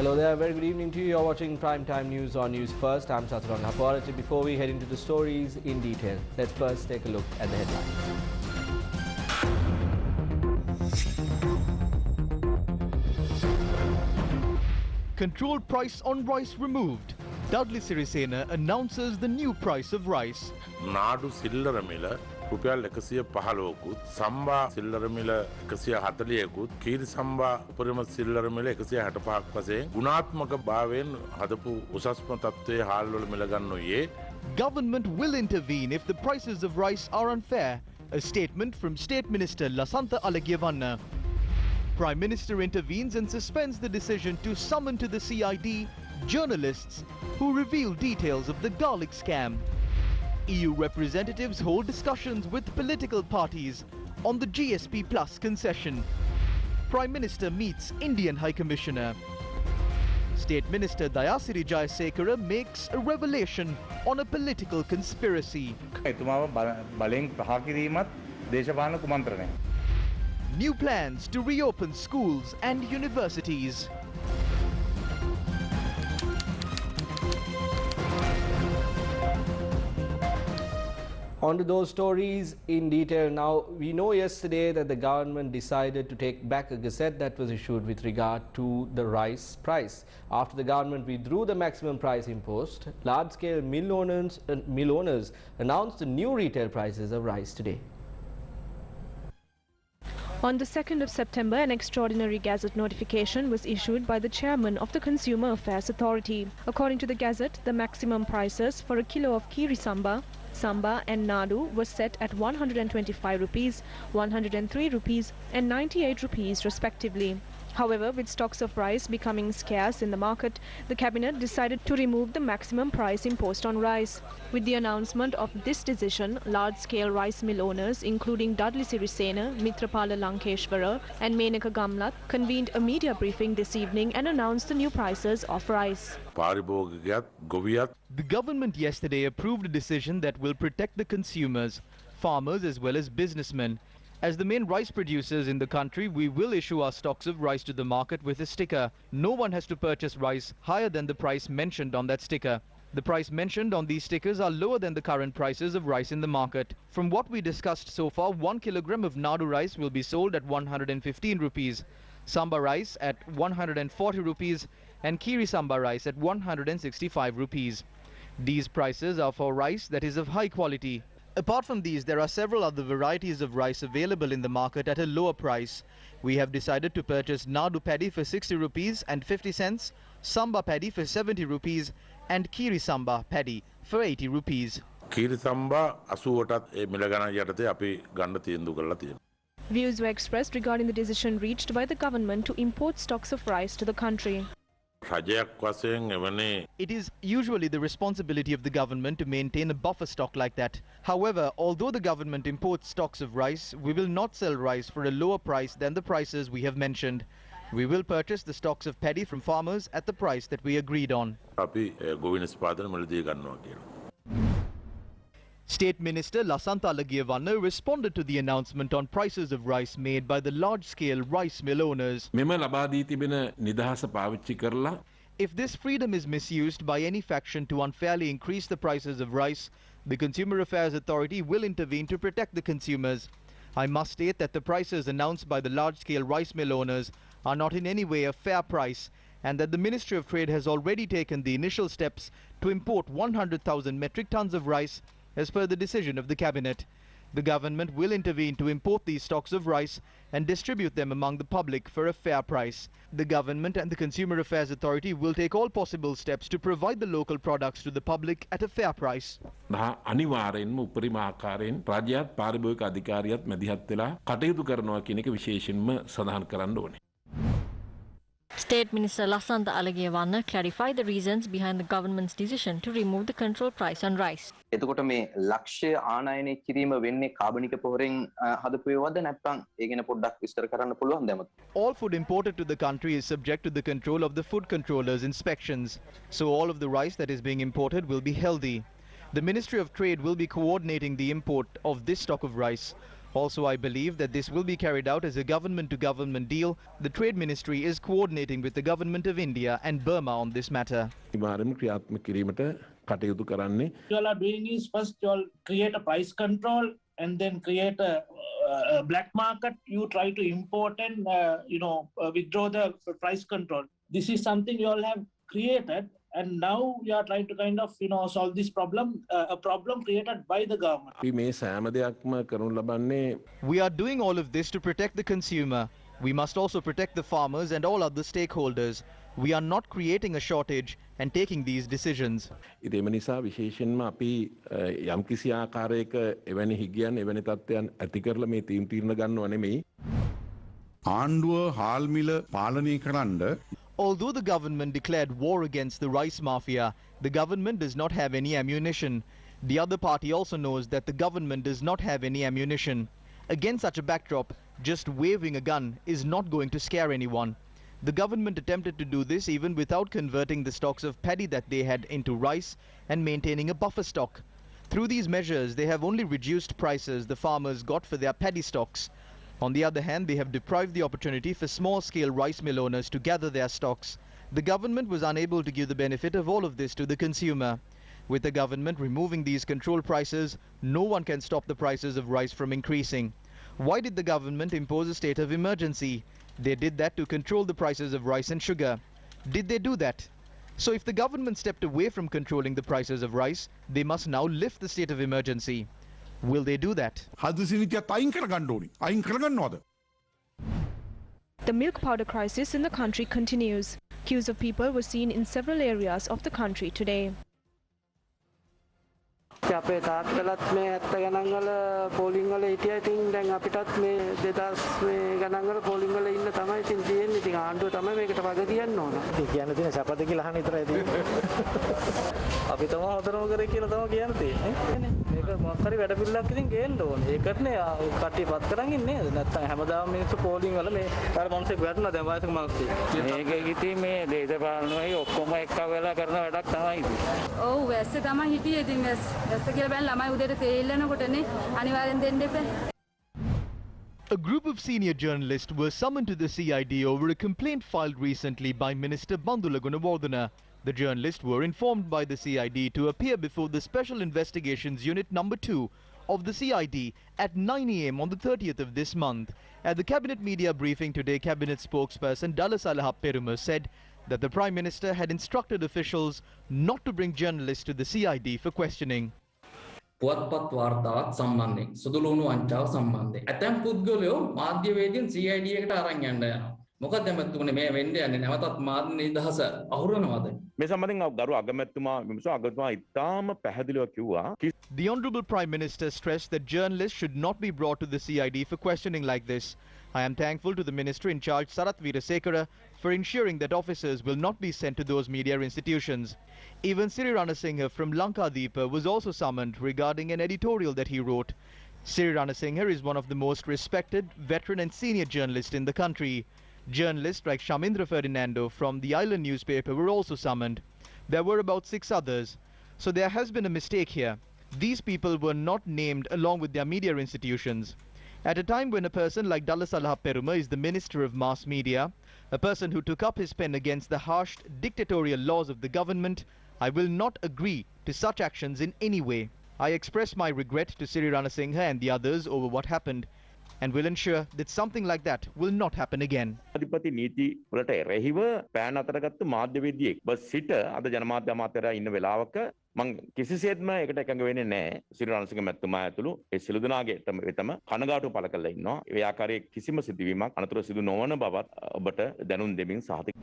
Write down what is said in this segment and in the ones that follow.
Hello there, very good evening to you. You're watching Primetime News on News First. I'm Saturang. Before we head into the stories in detail, let's first take a look at the headlines. Controlled price on rice removed. Dudley Sirisena announces the new price of rice. Nadu Sillera Miller, Rupial Ecasia Pahalokut, Samba Sillera Miller, Ecasia Hataliakut, Kiri Samba, Purima Sillera Miller, Ecasia Hatapak Pase, Gunat Makabaven, Hadapu, Usasmatate, Halo Milaganoye. Government will intervene if the prices of rice are unfair. A statement from State Minister Lasantha Alagiavanna. Prime Minister intervenes and suspends the decision to summon to the CID journalists who reveal details of the garlic scam. EU representatives hold discussions with political parties on the GSP Plus concession. Prime Minister meets Indian High Commissioner. State Minister Dayasiri Jayasekara makes a revelation on a political conspiracy. New plans to reopen schools and universities. On to those stories in detail now. We know yesterday that the government decided to take back a gazette that was issued with regard to the rice price. After the government withdrew the maximum price imposed, large-scale mill owners announced the new retail prices of rice today. On the 2nd of September, an extraordinary gazette notification was issued by the chairman of the Consumer Affairs Authority. According to the gazette, the maximum prices for a kilo of kiri samba and nadu was set at 125 rupees, 103 rupees and 98 rupees respectively. However, with stocks of rice becoming scarce in the market, the cabinet decided to remove the maximum price imposed on rice. With the announcement of this decision, large-scale rice mill owners, including Dudley Sirisena, Mitrapala Lankeshwara and Menaka Gamlat, convened a media briefing this evening and announced the new prices of rice. The government yesterday approved a decision that will protect the consumers, farmers as well as businessmen. As the main rice producers in the country, we will issue our stocks of rice to the market with a sticker. No one has to purchase rice higher than the price mentioned on that sticker. The price mentioned on these stickers are lower than the current prices of rice in the market. From what we discussed so far, 1 kilogram of nadu rice will be sold at 115 rupees, samba rice at 140 rupees and kiri samba rice at 165 rupees. These prices are for rice that is of high quality. Apart from these, there are several other varieties of rice available in the market at a lower price. We have decided to purchase nadu paddy for 60 rupees and 50 cents, samba paddy for 70 rupees and kiri samba paddy for 80 rupees. Kiri samba asuwatat milagana yatate api ganda tiyendu karala tiyena. Views were expressed regarding the decision reached by the government to import stocks of rice to the country. It is usually the responsibility of the government to maintain a buffer stock like that. However, although the government imports stocks of rice, we will not sell rice for a lower price than the prices we have mentioned. We will purchase the stocks of paddy from farmers at the price that we agreed on. State Minister Lasantha Alagiavanna responded to the announcement on prices of rice made by the large-scale rice mill owners. If this freedom is misused by any faction to unfairly increase the prices of rice, the Consumer Affairs Authority will intervene to protect the consumers. I must state that the prices announced by the large-scale rice mill owners are not in any way a fair price, and that the Ministry of Trade has already taken the initial steps to import 100,000 metric tons of rice as per the decision of the cabinet. The government will intervene to import these stocks of rice and distribute them among the public for a fair price. The government and the Consumer Affairs Authority will take all possible steps to provide the local products to the public at a fair price. State Minister Lasantha Alagiavanna clarified the reasons behind the government's decision to remove the control price on rice. එතකොට මේ ලක්ෂ්‍ය ආනයනය කිරීම වෙන්නේ කාබනික පොහොරෙන් හදපු ඒවාද නැත්නම් ඒ ගැන පොඩ්ඩක් විස්තර කරන්න පුළුවන්ද එමත්? All food imported to the country is subject to the control of the food controllers' inspections. So all of the rice that is being imported will be healthy. The Ministry of Trade will be coordinating the import of this stock of rice. Also, I believe that this will be carried out as a government-to-government deal. The Trade Ministry is coordinating with the government of India and Burma on this matter. You all are doing is first you all create a price control and then create a black market. You try to import and withdraw the price control. This is something you all have created, and now you are trying to kind of solve this problem, a problem created by the government. We are doing all of this to protect the consumer. We must also protect the farmers and all other stakeholders. We are not creating a shortage and taking these decisions. Although the government declared war against the rice mafia, the government does not have any ammunition. The other party also knows that the government does not have any ammunition. Against such a backdrop, just waving a gun is not going to scare anyone. The government attempted to do this even without converting the stocks of paddy that they had into rice and maintaining a buffer stock. Through these measures, they have only reduced prices the farmers got for their paddy stocks. On the other hand, they have deprived the opportunity for small-scale rice mill owners to gather their stocks. The government was unable to give the benefit of all of this to the consumer. With the government removing these control prices, no one can stop the prices of rice from increasing. Why did the government impose a state of emergency? They did that to control the prices of rice and sugar. Did they do that? So if the government stepped away from controlling the prices of rice, they must now lift the state of emergency. Will they do that? The milk powder crisis in the country continues. Queues of people were seen in several areas of the country today. අපේ තාත්තලත් මේ 70 ගණන් වල පෝලිං වල හිටියා. ඉතින් දැන් අපිටත් මේ 2000 මේ ගණන් වල පෝලිං වල ඉන්න තමයි ඉතින් තියෙන්නේ. ඉතින් ආණ්ඩුව තමයි මේකට වග කියන්න ඕන. ඉතින් කියන්න තියෙන සපත කියලා අහන්න විතරයි තියෙන්නේ. අපි තමයි හතරම කරේ කියලා තමයි කියන්න තියෙන්නේ. මේක මොකක් හරි වැඩ පිළිලක් ඉතින් ගේන්න ඕනේ. ඒකටනේ කට්ටිය පත් කරන් ඉන්නේ. නැත්තම් හැමදාම මිනිස්සු පෝලිං වල මේ අර මොන්සෙක් වැටුණා දැන් වාසික මාක්ටි. මේක ඉතින් මේ දේශපාලනයි ඔක්කොම එක්ක වෙලා කරන වැඩක් තමයි ඉතින්. ඔව් වැස්සේ තමයි හිටියේ ඉතින් A group of senior journalists were summoned to the CID over a complaint filed recently by Minister Bandula Gunawardena. The journalists were informed by the CID to appear before the Special Investigations Unit number 2 of the CID at 9 AM on the 30th of this month. At the Cabinet media briefing today, Cabinet spokesperson Dalasalaha Perumal said that the Prime Minister had instructed officials not to bring journalists to the CID for questioning. පුවත්පත් වාර්තාවත් සම්බන්ධයෙන් සුදුලුණු වංචාව සම්බන්ධයෙන් ඇතැම් පුද්ගලයෝ මාධ්‍යවේදීන් CID එකට අරන් යන්න යනවා. මොකද එමෙතුනේ මේ වෙන්නේ යන්නේ නැවතත් මාධ්‍ය නිදහස අහුරනවද? මේ සම්බන්ධයෙන් ගරු අගමැතිතුමා විමසුවා අගමැතිතුමා ඉතාම පැහැදිලිව කිව්වා. The Honourable Prime Minister stressed that journalists should not be brought to the CID for questioning like this. I am thankful to the Minister in charge Sarath Weerasekara for ensuring that officers will not be sent to those media institutions. Even Sri Ranasinghe from Lanka was also summoned regarding an editorial that he wrote. Sri Ranasinghe is one of the most respected, veteran and senior journalists in the country. Journalists like Shamindra Ferdinando from the Island newspaper were also summoned. There were about 6 others. So there has been a mistake here. These people were not named along with their media institutions. At a time when a person like Dalasalaha Perumal is the Minister of Mass Media, a person who took up his pen against the harsh dictatorial laws of the government, I will not agree to such actions in any way. I express my regret to Sri Ranasinghe and the others over what happened and will ensure that something like that will not happen again. අධිපති නීති වලට එරෙහිව පෑන් අතරගත්තු මාධ්‍යවේදියෙක් bus සිට අද ජනමාධ්‍ය අමාත්‍යවරයා ඉන්න වෙලාවක මම කිසිසේත්ම ඒකට එකඟ වෙන්නේ නැහැ. ශ්‍රී රණසිංහ මැතිතුමා ඇතුළු ඒ සිළු දෙනාගේ වෙතම කනගාටු පළ කරලා ඉන්නවා. ඒ ආකාරයේ කිසිම සිදුවීමක් අනතුරු සිදු නොවන බවත් ඔබට දැනුම් දෙමින් සාතික.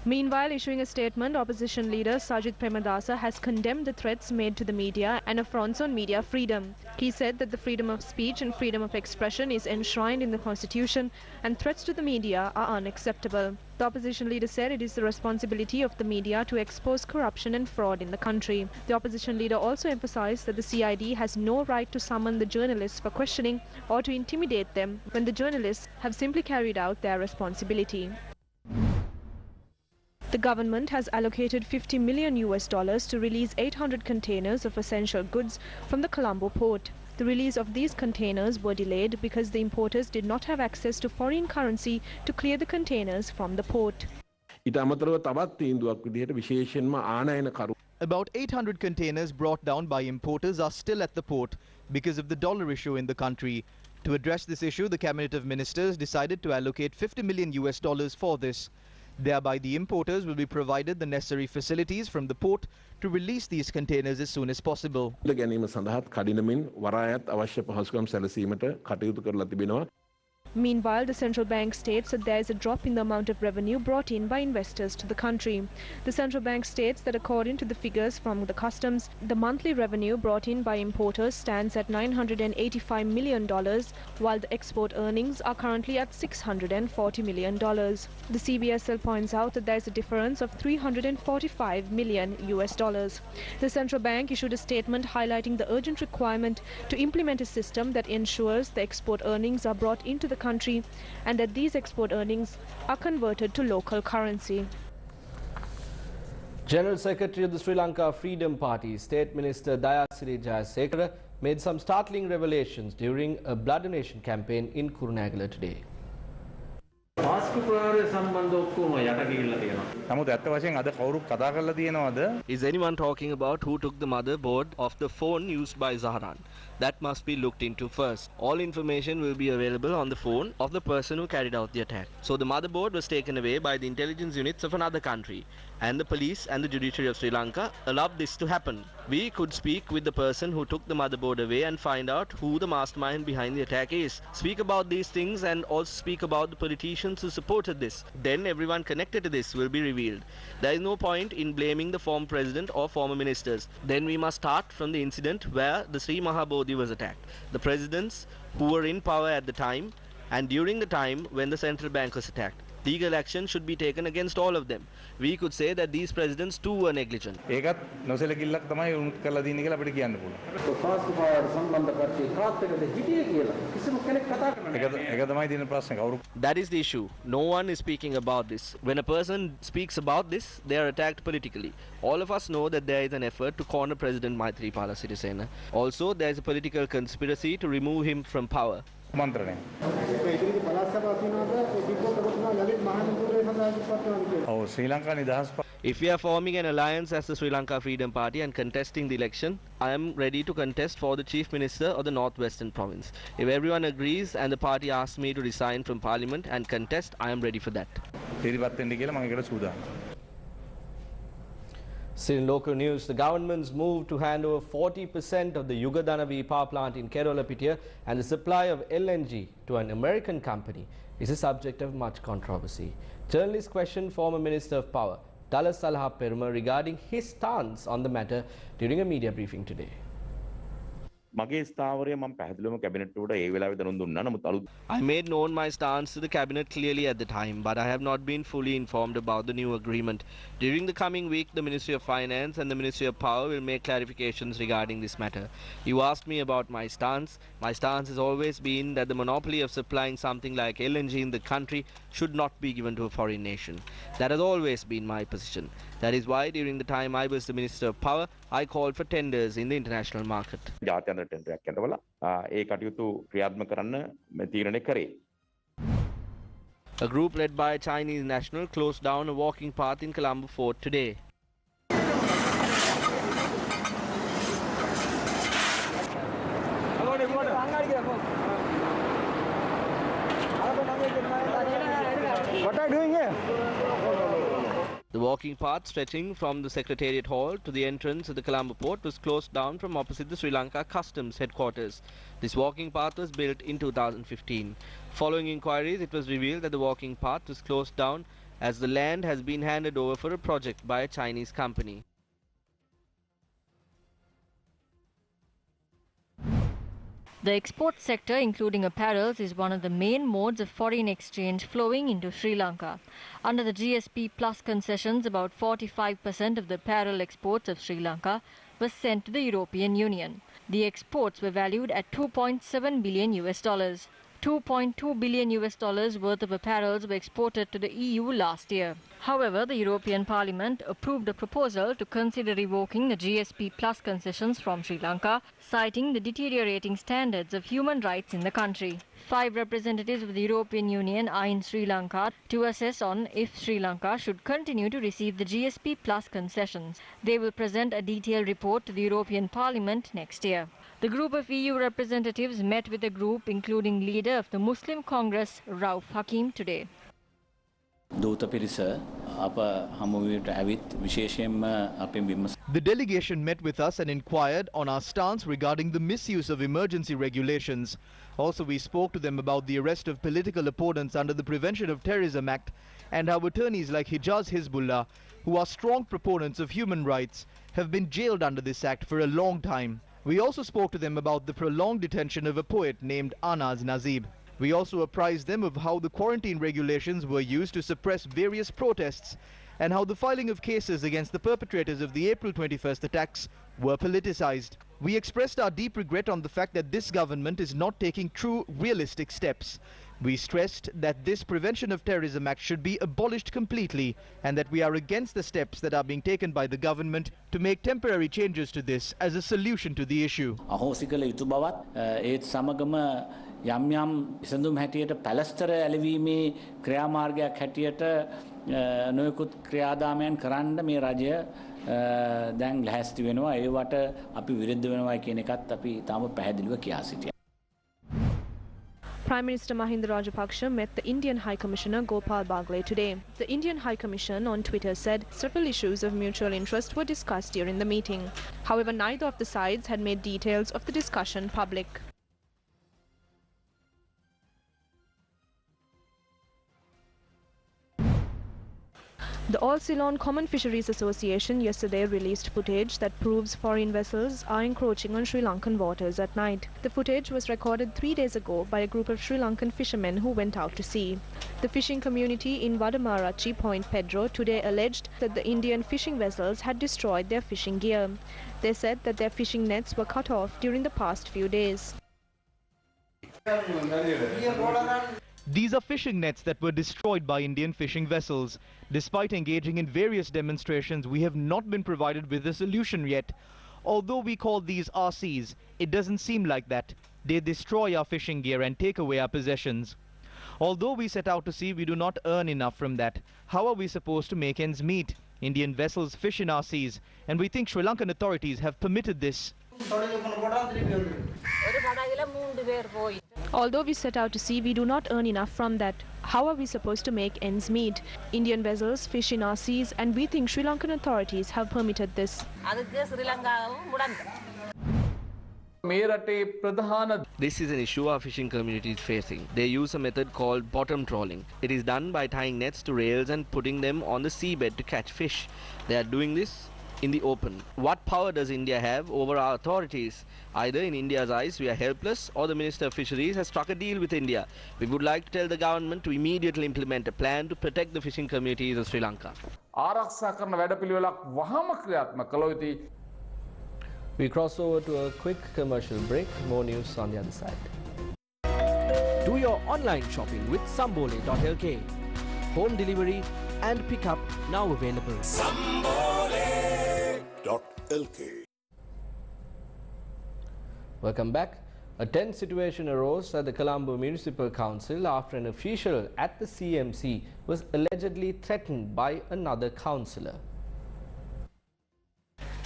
Meanwhile, issuing a statement, opposition leader Sajid Premadasa has condemned the threats made to the media and affronts on media freedom. He said that the freedom of speech and freedom of expression is enshrined in the constitution and threats to the media are unacceptable. The opposition leader said it is the responsibility of the media to expose corruption and fraud in the country. The opposition leader also emphasized that the CID has no right to summon the journalists for questioning or to intimidate them when the journalists have simply carried out their responsibility. The government has allocated $50 million to release 800 containers of essential goods from the Colombo port. The release of these containers were delayed because the importers did not have access to foreign currency to clear the containers from the port. About 800 containers brought down by importers are still at the port because of the dollar issue in the country. To address this issue, the Cabinet of Ministers decided to allocate $50 million for this. Thereby, the importers will be provided the necessary facilities from the port to release these containers as soon as possible. Meanwhile, the central bank states that there is a drop in the amount of revenue brought in by investors to the country. The central bank states that according to the figures from the customs, the monthly revenue brought in by importers stands at $985 million, while the export earnings are currently at $640 million. The CBSL points out that there is a difference of $345 million. The central bank issued a statement highlighting the urgent requirement to implement a system that ensures the export earnings are brought into the country and that these export earnings are converted to local currency. General Secretary of the Sri Lanka Freedom Party, State Minister Dayasiri Jayasekara, made some startling revelations during a blood donation campaign in Kurunegala today. Is anyone talking about who took the motherboard of the phone used by Zahran? That must be looked into first. All information will be available on the phone of the person who carried out the attack. So the motherboard was taken away by the intelligence units of another country, and the police and the judiciary of Sri Lanka allowed this to happen. We could speak with the person who took the motherboard away and find out who the mastermind behind the attack is. Speak about these things and also speak about the politicians who supported this. Then everyone connected to this will be revealed. There is no point in blaming the former president or former ministers. Then we must start from the incident where the Sri Mahabodhi was attacked. The presidents who were in power at the time and during the time when the central bank was attacked. Legal action should be taken against all of them. We could say that these presidents too were negligent. That is the issue. No one is speaking about this. When a person speaks about this, they are attacked politically. All of us know that there is an effort to corner President Maithripala Sirisena. Also, there is a political conspiracy to remove him from power. If we are forming an alliance as the Sri Lanka Freedom Party and contesting the election, I am ready to contest for the Chief Minister of the Northwestern Province. If everyone agrees and the party asks me to resign from Parliament and contest, I am ready for that. Still in local news, the government's move to hand over 40% of the Yugadanavi power plant in Kerolapitiya and the supply of LNG to an American company is a subject of much controversy. Journalists questioned former Minister of Power, Dala Salaha Peruma, regarding his stance on the matter during a media briefing today. I made known my stance to the cabinet clearly at the time, but I have not been fully informed about the new agreement. During the coming week, the Ministry of Finance and the Ministry of Power will make clarifications regarding this matter. You asked me about my stance. My stance has always been that the monopoly of supplying something like LNG in the country should not be given to a foreign nation. That has always been my position. That is why during the time I was the Minister of Power, I called for tenders in the international market. A group led by a Chinese national closed down a walking path in Colombo Fort today. What are you doing here? The walking path stretching from the Secretariat Hall to the entrance of the Colombo port was closed down from opposite the Sri Lanka Customs headquarters. This walking path was built in 2015. Following inquiries, it was revealed that the walking path was closed down as the land has been handed over for a project by a Chinese company. The export sector, including apparels, is one of the main modes of foreign exchange flowing into Sri Lanka. Under the GSP Plus concessions, about 45% of the apparel exports of Sri Lanka were sent to the European Union. The exports were valued at $2.7 billion. $2.2 billion worth of apparels were exported to the EU last year. However, the European Parliament approved a proposal to consider revoking the GSP Plus concessions from Sri Lanka, citing the deteriorating standards of human rights in the country. 5 representatives of the European Union are in Sri Lanka to assess on if Sri Lanka should continue to receive the GSP Plus concessions. They will present a detailed report to the European Parliament next year. The group of EU representatives met with a group including leader of the Muslim Congress, Rauf Hakim, today. The delegation met with us and inquired on our stance regarding the misuse of emergency regulations. Also, we spoke to them about the arrest of political opponents under the Prevention of Terrorism Act and how attorneys like Hijaz Hizbullah, who are strong proponents of human rights, have been jailed under this act for a long time. We also spoke to them about the prolonged detention of a poet named Anas Nazib. We also apprised them of how the quarantine regulations were used to suppress various protests and how the filing of cases against the perpetrators of the April 21st attacks were politicized. We expressed our deep regret on the fact that this government is not taking true, realistic steps. We stressed that this Prevention of Terrorism Act should be abolished completely and that we are against the steps that are being taken by the government to make temporary changes to this as a solution to the issue. යම් යම් විසඳුම් හැටියට පැලස්තර ඇලවීමේ ක්‍රියාමාර්ගයක් හැටියට නොයෙකුත් ක්‍රියාදාමයන් කරන්න මේ රජය දැන් ලැහැස්ති වෙනවා ඒවට අපි විරුද්ධ වෙනවා කියන එකත් අපි තාම පැහැදිලිව කියා සිටියා. Prime Minister Mahinda Rajapaksa met the Indian High Commissioner Gopal Bagle today. The Indian High Commission on Twitter said several issues of mutual interest were discussed during the meeting. However, neither of the sides had made details of the discussion public. The All Ceylon Common Fisheries Association yesterday released footage that proves foreign vessels are encroaching on Sri Lankan waters at night. The footage was recorded 3 days ago by a group of Sri Lankan fishermen who went out to sea. The fishing community in Vadamarachi, Point Pedro, today alleged that the Indian fishing vessels had destroyed their fishing gear. They said that their fishing nets were cut off during the past few days. These are fishing nets that were destroyed by Indian fishing vessels. Despite engaging in various demonstrations, we have not been provided with a solution yet. Although we call these RCs, it doesn't seem like that. They destroy our fishing gear and take away our possessions. Although we set out to sea, we do not earn enough from that. How are we supposed to make ends meet? Indian vessels fish in our seas, and we think Sri Lankan authorities have permitted this. Although we set out to sea, we do not earn enough from that. How are we supposed to make ends meet? Indian vessels fish in our seas, and we think Sri Lankan authorities have permitted this. This is an issue our fishing community is facing. They use a method called bottom trawling. It is done by tying nets to rails and putting them on the seabed to catch fish. They are doing this in the open. What power does India have over our authorities? Either in India's eyes we are helpless, or the Minister of Fisheries has struck a deal with India. We would like to tell the government to immediately implement a plan to protect the fishing communities of Sri Lanka. We cross over to a quick commercial break. More news on the other side. Do your online shopping with Sambole.lk. Home delivery and pickup now available. Sambole.lk. Welcome back. A tense situation arose at the Colombo Municipal Council after an official at the CMC was allegedly threatened by another councillor.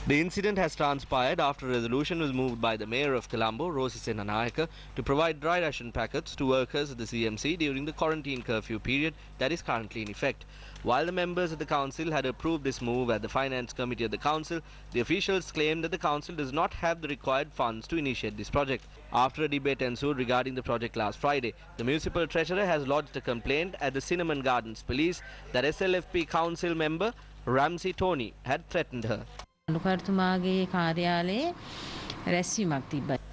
The incident has transpired after a resolution was moved by the Mayor of Colombo, Rosi Senanayaka, to provide dry ration packets to workers at the CMC during the quarantine curfew period that is currently in effect. While the members of the council had approved this move at the Finance Committee of the council, the officials claimed that the council does not have the required funds to initiate this project. After a debate ensued regarding the project last Friday, the municipal treasurer has lodged a complaint at the Cinnamon Gardens police that SLFP council member Ramsey Tony had threatened her.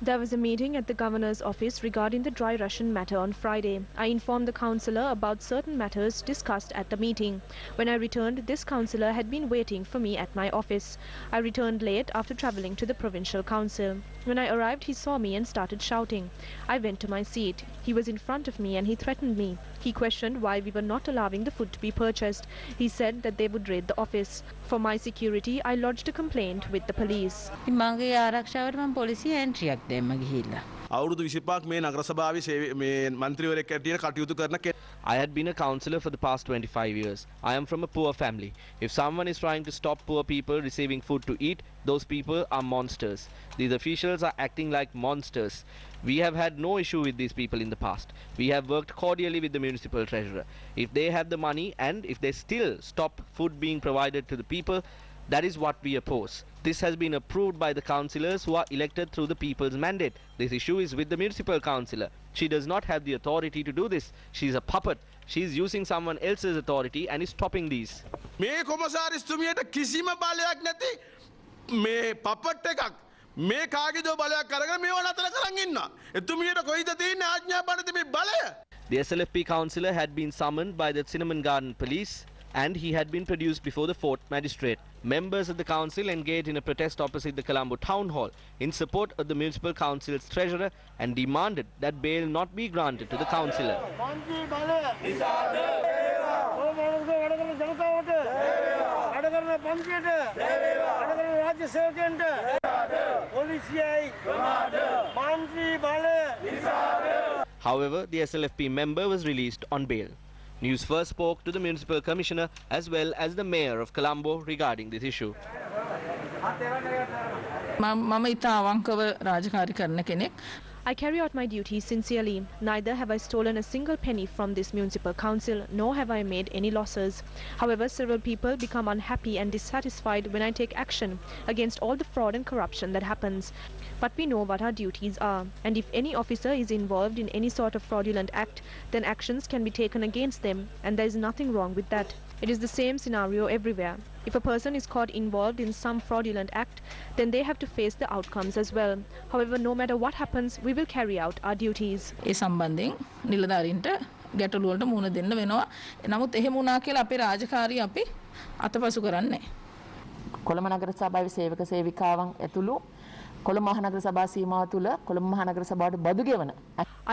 There was a meeting at the governor's office regarding the dry ration matter on Friday. I informed the councillor about certain matters discussed at the meeting. When I returned, this councillor had been waiting for me at my office. I returned late after travelling to the provincial council. When I arrived, he saw me and started shouting. I went to my seat. He was in front of me and he threatened me. He questioned why we were not allowing the food to be purchased. He said that they would raid the office. For my security, I lodged a complaint with the police. I had been a councillor for the past 25 years. I am from a poor family. If someone is trying to stop poor people receiving food to eat, those people are monsters. These officials are acting like monsters. We have had no issue with these people in the past. We have worked cordially with the municipal treasurer. If they have the money and if they still stop food being provided to the people, that is what we oppose. This has been approved by the councillors who are elected through the people's mandate. This issue is with the municipal councillor. She does not have the authority to do this. She is a puppet. She is using someone else's authority and is stopping these. The SLFP councillor had been summoned by the Cinnamon Garden police and he had been produced before the Fourth Magistrate. Members of the council engaged in a protest opposite the Colombo Town Hall in support of the municipal council's treasurer and demanded that bail not be granted to the councillor. However, the SLFP member was released on bail. News First spoke to the municipal commissioner as well as the mayor of Colombo regarding this issue. I carry out my duties sincerely. Neither have I stolen a single penny from this municipal council, nor have I made any losses. However, several people become unhappy and dissatisfied when I take action against all the fraud and corruption that happens. But we know what our duties are, and if any officer is involved in any sort of fraudulent act, then actions can be taken against them, and there is nothing wrong with that. It is the same scenario everywhere. If a person is caught involved in some fraudulent act, then they have to face the outcomes as well. However, no matter what happens, we will carry out our duties. ගැටලුවලට මුහුණ දෙන්න වෙනවා. නමුත් එහෙම වුණා කියලා අපේ රාජකාරිය අපි අතපසු කරන්නේ. කොළඹ නගර සභාවේ සේවක සේවිකාවන් ඇතුළු කොළඹ මහනගර සභා සීමාව තුළ කොළඹ මහනගර සභාවට බදු ගෙවන.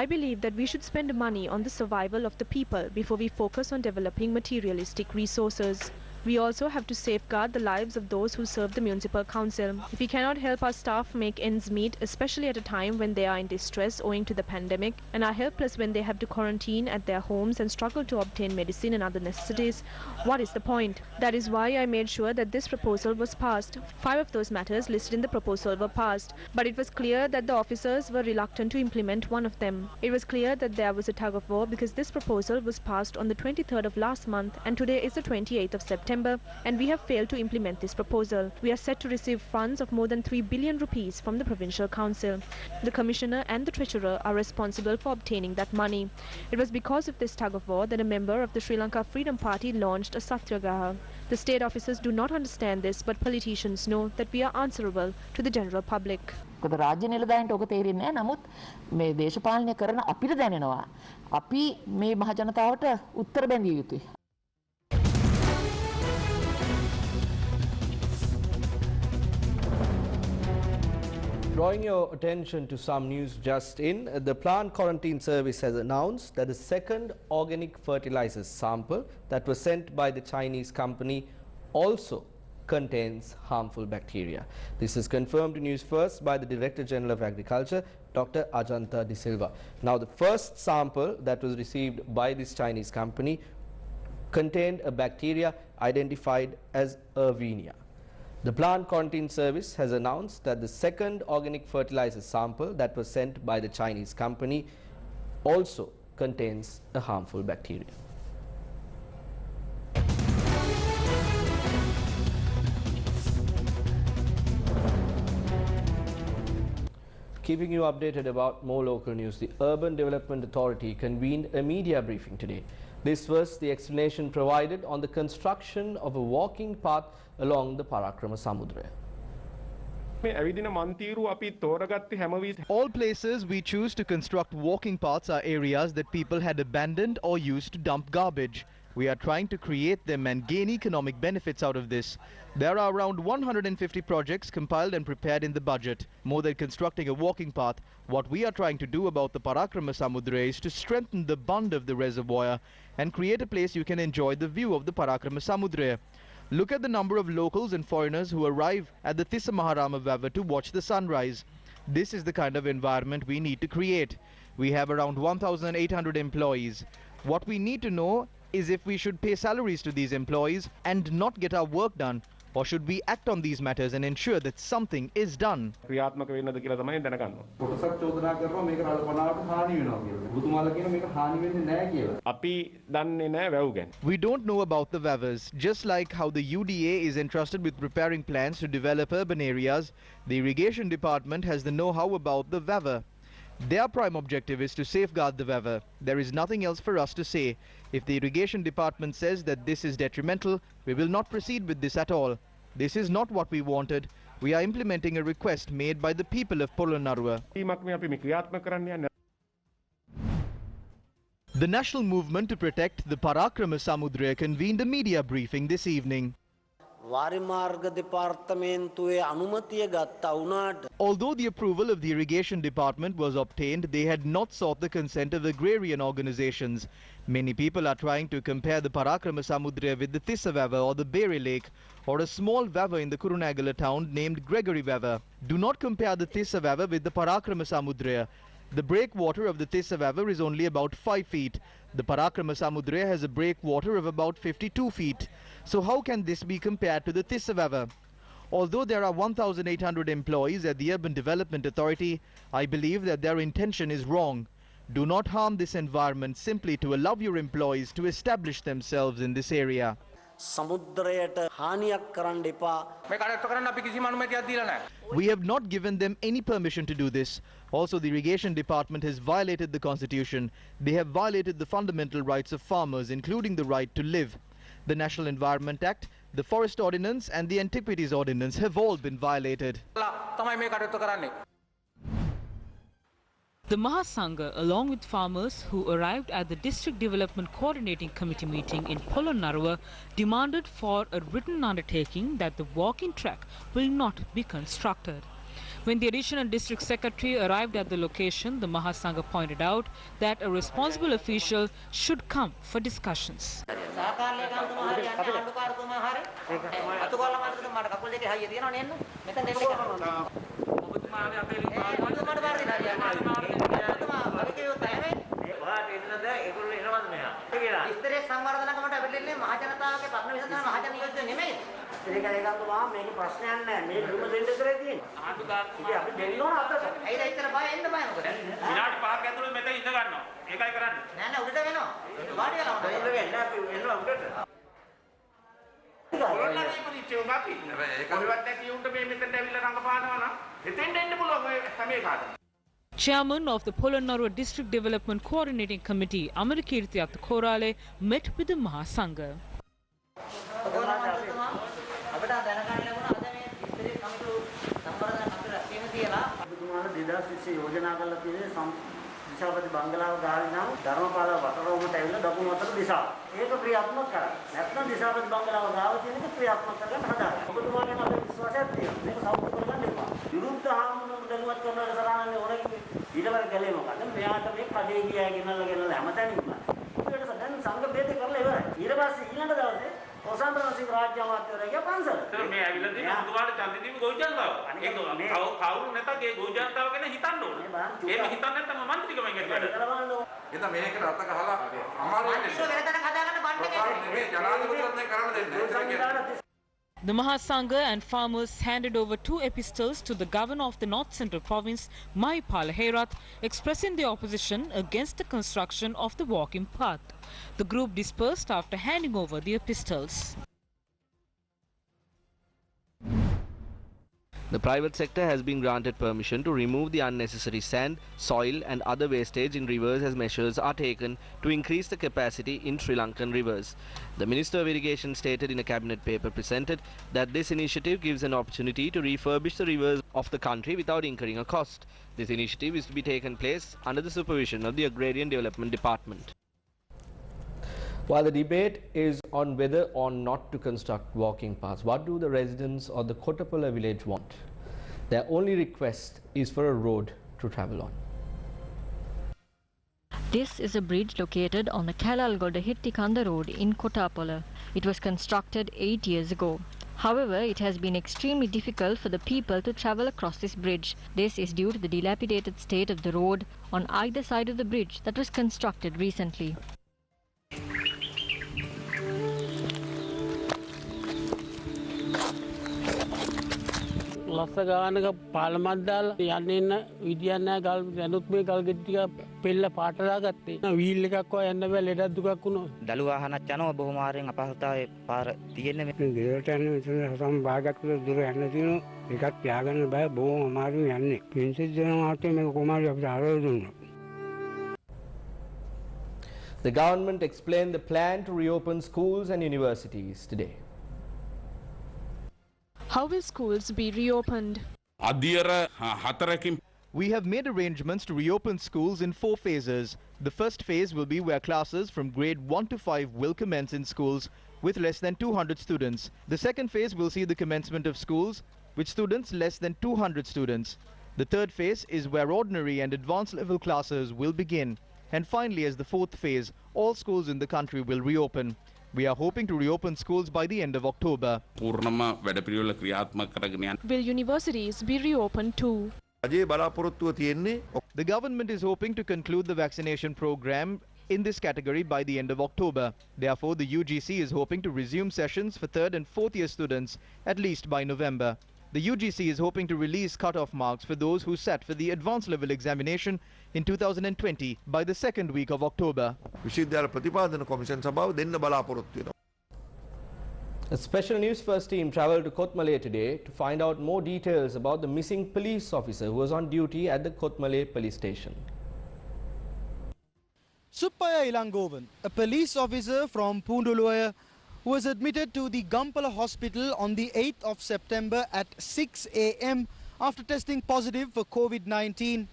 I believe that we should spend money on the survival of the people before we focus on developing materialistic resources. We also have to safeguard the lives of those who serve the municipal council. If we cannot help our staff make ends meet, especially at a time when they are in distress owing to the pandemic and are helpless when they have to quarantine at their homes and struggle to obtain medicine and other necessities, what is the point? That is why I made sure that this proposal was passed. 5 of those matters listed in the proposal were passed, but it was clear that the officers were reluctant to implement one of them. It was clear that there was a tug of war because this proposal was passed on the 23rd of last month and today is the 28th of September. And we have failed to implement this proposal. We are set to receive funds of more than 3 billion rupees from the provincial council. The commissioner and the treasurer are responsible for obtaining that money. It was because of this tug of war that a member of the Sri Lanka Freedom Party launched a satyagraha. The state officers do not understand this, but politicians know that we are answerable to the general public. රාජ්‍ය නිලධාරීන්ට ඔක තේරෙන්නේ නැහැ. නමුත් මේ දේශපාලනය කරන අපිට දැනෙනවා. අපි මේ මහ ජනතාවට උත්තර බැඳිය යුතුයි. Drawing your attention to some news just in, the Plant Quarantine Service has announced that the second organic fertilizer sample that was sent by the Chinese company also contains harmful bacteria. This is confirmed to News First by the Director General of Agriculture, Dr. Ajanta De Silva. Now, the first sample that was received by this Chinese company contained a bacteria identified as Erwinia. The Plant Quarantine Service has announced that the second organic fertilizer sample that was sent by the Chinese company also contains a harmful bacteria. Keeping you updated about more local news, the Urban Development Authority convened a media briefing today. This was the explanation provided on the construction of a walking path along the Parakrama Samudra. All places we choose to construct walking paths are areas that people had abandoned or used to dump garbage. We are trying to create them and gain economic benefits out of this. There are around 150 projects compiled and prepared in the budget. More than constructing a walking path, what we are trying to do about the Parakrama Samudra is to strengthen the bund of the reservoir and create a place you can enjoy the view of the Parakrama Samudra. Look at the number of locals and foreigners who arrive at the Tissa Maharama Vava to watch the sunrise. This is the kind of environment we need to create. We have around 1,800 employees. What we need to know is if we should pay salaries to these employees and not get our work done, or should we act on these matters and ensure that something is done? We don't know about the Vavas. Just like how the UDA is entrusted with preparing plans to develop urban areas, the irrigation department has the know-how about the Vava. Their prime objective is to safeguard the Vava. There is nothing else for us to say. If the irrigation department says that this is detrimental, we will not proceed with this at all. This is not what we wanted. We are implementing a request made by the people of Polonnaruwa. The National Movement to Protect the Parakrama Samudra convened a media briefing this evening. Although the approval of the irrigation department was obtained, they had not sought the consent of agrarian organizations. Many people are trying to compare the Parakrama Samudra with the Tissa Vava or the Bere Lake, or a small Vava in the Kurunegala town named Gregory Vava. Do not compare the Tissa Vava with the Parakrama Samudra. The breakwater of the Tissa Vava is only about 5 feet. The Parakrama Samudra has a breakwater of about 52 feet. So how can this be compared to the Tissa Vava? Although there are 1,800 employees at the Urban Development Authority, I believe that their intention is wrong. Do not harm this environment simply to allow your employees to establish themselves in this area. We have not given them any permission to do this. Also, the irrigation department has violated the constitution. They have violated the fundamental rights of farmers, including the right to live. The National Environment Act, the Forest Ordinance and the Antiquities Ordinance have all been violated. The Mahasangha, along with farmers who arrived at the District Development Coordinating Committee meeting in Polonnaruwa, demanded for a written undertaking that the walking track will not be constructed. When the additional district secretary arrived at the location, the Mahasangha pointed out that a responsible official should come for discussions. Chairman of the Polonnaruwa District Development Coordinating Committee, Amarikirti Athakorale, met with the Mahasangha. දිශාපති බංගලාව ගාවින් නම් ධර්මපාල වටරවුමට ඇවිල්ලා දකුණු අතට දිශාව. ඒක ක්‍රියාත්මක කරා. නැත්නම් දිශාපති බංගලාව ගාව තියෙන එක ක්‍රියාත්මක කරගන්න හදාගන්න. ඔබතුමාගෙන් අපේ විශ්වාසයක් තියෙනවා. මේක සෞඛ්‍ය කරගන්න එපා. විරුද්ධ හාමුදුරුවෝ දැනුවත් කරන සරාණන්නේ ඕනේ ඊළඟ ගැලේ මොකද? මෙයාට මේ කඩේ ගියා ගෙනල්ලා හැමතැනින්ම. ඒකට දැන් සංඝ බේදේ කරලා ඉවරයි. ඊට පස්සේ ඊළඟ දවසේ ඔසාන්තරසිංහ රාජ්‍ය අමාත්‍යවරයා පන්සල. මේ ඇවිල්ලා තියෙන මුදුකාට ඡන්දදීප ගොවිජනතාව. ඒක කවුරු නැතත් ඒ ගොවිජනතාව ගැන හිතන්න ඕනේ. ඒක හිතන්නේ නැත්නම් මන්ත්‍රීකමෙන් ගැට වැඩ. එතන මේකට අත ගහලා අමාරුයි. The Mahasangha and farmers handed over 2 epistles to the governor of the North Central Province, Maipala Herath, expressing their opposition against the construction of the walking path. The group dispersed after handing over the epistles. The private sector has been granted permission to remove the unnecessary sand, soil and other wastage in rivers as measures are taken to increase the capacity in Sri Lankan rivers. The Minister of Irrigation stated in a cabinet paper presented that this initiative gives an opportunity to refurbish the rivers of the country without incurring a cost. This initiative is to be taken place under the supervision of the Agrarian Development Department. While the debate is on whether or not to construct walking paths, what do the residents of the Kottapala village want? Their only request is for a road to travel on. This is a bridge located on the Kalalgoda Hittikanda road in Kottapala. It was constructed 8 years ago. However, it has been extremely difficult for the people to travel across this bridge. This is due to the dilapidated state of the road on either side of the bridge that was constructed recently. ලස්ස ගානක පාලමක් දාලා යන්න එන්න විදියක් නැහැ ගල් දැනුත් මේ ගල් ගෙඩි ටික පෙල්ල පාටලා ගත්තේ. වීල් එකක් වගේ යන්න බෑ ලෙඩක් දුකක් වුණා. දළු වාහනත් යනවා බොහොම ආරෙන් අපහසුතාවයේ පාර තියෙන්නේ මේ. ගෙදරට යන්න මෙතන සම භාගයක් දුර යන්න තියෙනවා. එකක් තියාගන්න බෑ බොහොම අමාරුවෙන් යන්නේ. පින්සිල් දෙනවා මාතේ මේක කොමාරි අපිට ආරෝධ දුන්නා. The government explained the plan to reopen schools and universities today. How will schools be reopened? We have made arrangements to reopen schools in 4 phases. The first phase will be where classes from grade 1 to 5 will commence in schools with less than 200 students. The second phase will see the commencement of schools with students less than 200 students. The third phase is where ordinary and advanced level classes will begin. And finally, as the fourth phase, all schools in the country will reopen. We are hoping to reopen schools by the end of October. Will universities be reopened too? The government is hoping to conclude the vaccination program in this category by the end of October. Therefore, the UGC is hoping to resume sessions for 3rd and 4th year students at least by November. The UGC is hoping to release cut-off marks for those who sat for the advanced level examination in 2020 by the 2nd week of October. A special Newsfirst team travelled to Kottmale today to find out more details about the missing police officer who was on duty at the Kottmale police station. Suppaya Ilangovan, a police officer from Punduluaya, who was admitted to the Gampala hospital on the 8th of September at 6 a.m. after testing positive for COVID-19,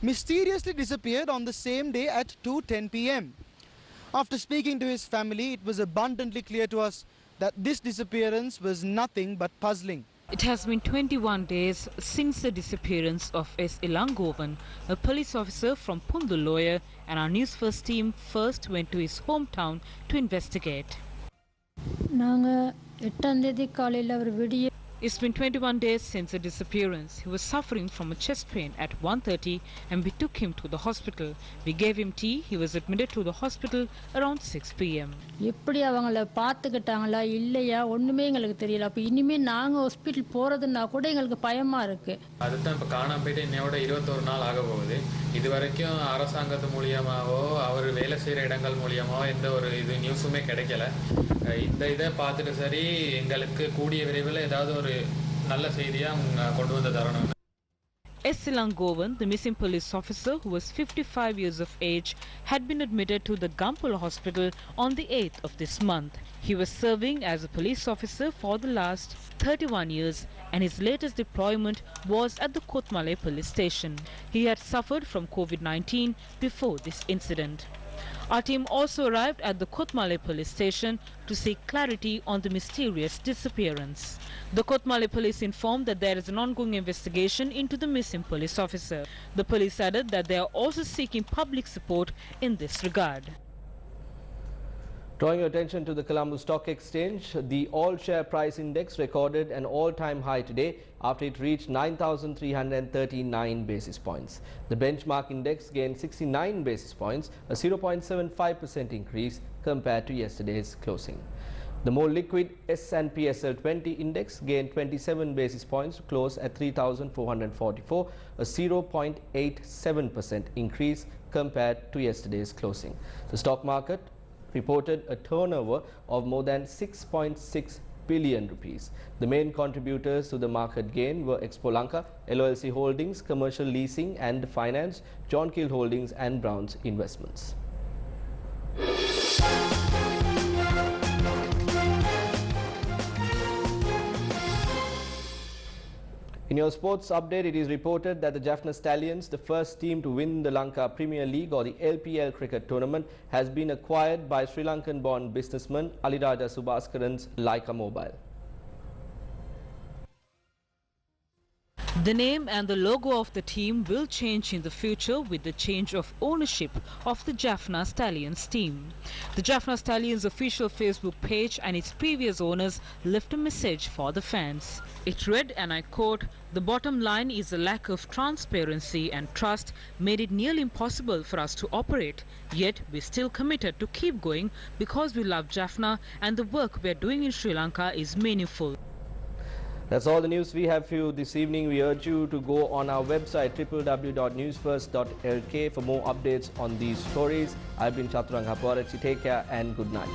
mysteriously disappeared on the same day at 2:10 p.m. After speaking to his family, it was abundantly clear to us that this disappearance was nothing but puzzling. It has been 21 days since the disappearance of S. Ilangovan, a police officer from Punduluaya, and our Newsfirst team first went to his hometown to investigate. It's been 21 days since the disappearance. He was suffering from a chest pain at 1:30 and we took him to the hospital. We gave him tea. He was admitted to the hospital around 6 p.m. எப்படி அவங்கள பார்த்துக்கிட்டாங்களா இல்லையா ஒண்ணுமே எங்களுக்கு தெரியல. அப்ப இனிமே நாங்க hospital போறதுன்னா கூட எங்களுக்கு பயமா இருக்கு. அதுதான் இப்ப காணாம போயிட்டு இன்னையோட 21 நாள் ஆக போகுது. இதுவரைக்கும் அரசாங்கத்து மூலமாவோ அவர் வேலை செய்யற இடங்கள் மூலமாவோ எந்த ஒரு இது நியூஸுமே கிடைக்கல. இந்த இதை பார்த்துட்டு சரி எங்களுக்கு கூடிய விரைவில் ஏதாவது ஒரு நல்ல செய்தியா கொண்டு வந்து தரணும். S. Ilangovan, the missing police officer who was 55 years of age, had been admitted to the Gampala hospital on the 8th of this month. He was serving as a police officer for the last 31 years and his latest deployment was at the Kottmale police station. He had suffered from COVID-19 before this incident. Our team also arrived at the Kottmale police station to seek clarity on the mysterious disappearance. The Kottmale police informed that there is an ongoing investigation into the missing police officer. The police added that they are also seeking public support in this regard. Drawing your attention to the Colombo Stock Exchange, the all-share price index recorded an all-time high today after it reached 9,339 basis points. The benchmark index gained 69 basis points, a 0.75% increase compared to yesterday's closing. The more liquid S&P SL20 index gained 27 basis points to close at 3,444, a 0.87% increase compared to yesterday's closing. The stock market reported a turnover of more than $6.6 billion rupees. The main contributors to the market gain were Expo Lanka, LOLC Holdings, Commercial Leasing and Finance, John Keel Holdings and Brown's Investments. In your sports update, it is reported that the Jaffna Stallions, the first team to win the Lanka Premier League or the LPL cricket tournament, has been acquired by Sri Lankan-born businessman Aliraja Subhaskaran's Laika Mobile. The name and the logo of the team will change in the future with the change of ownership of the Jaffna Stallions team. The Jaffna Stallions official Facebook page and its previous owners left a message for the fans. It read, and I quote, "The bottom line is the lack of transparency and trust made it nearly impossible for us to operate. Yet we're still committed to keep going because we love Jaffna and the work we're doing in Sri Lanka is meaningful." That's all the news we have for you this evening. We urge you to go on our website www.newsfirst.lk for more updates on these stories. I've been Chaturanga Porachi. Take care and good night.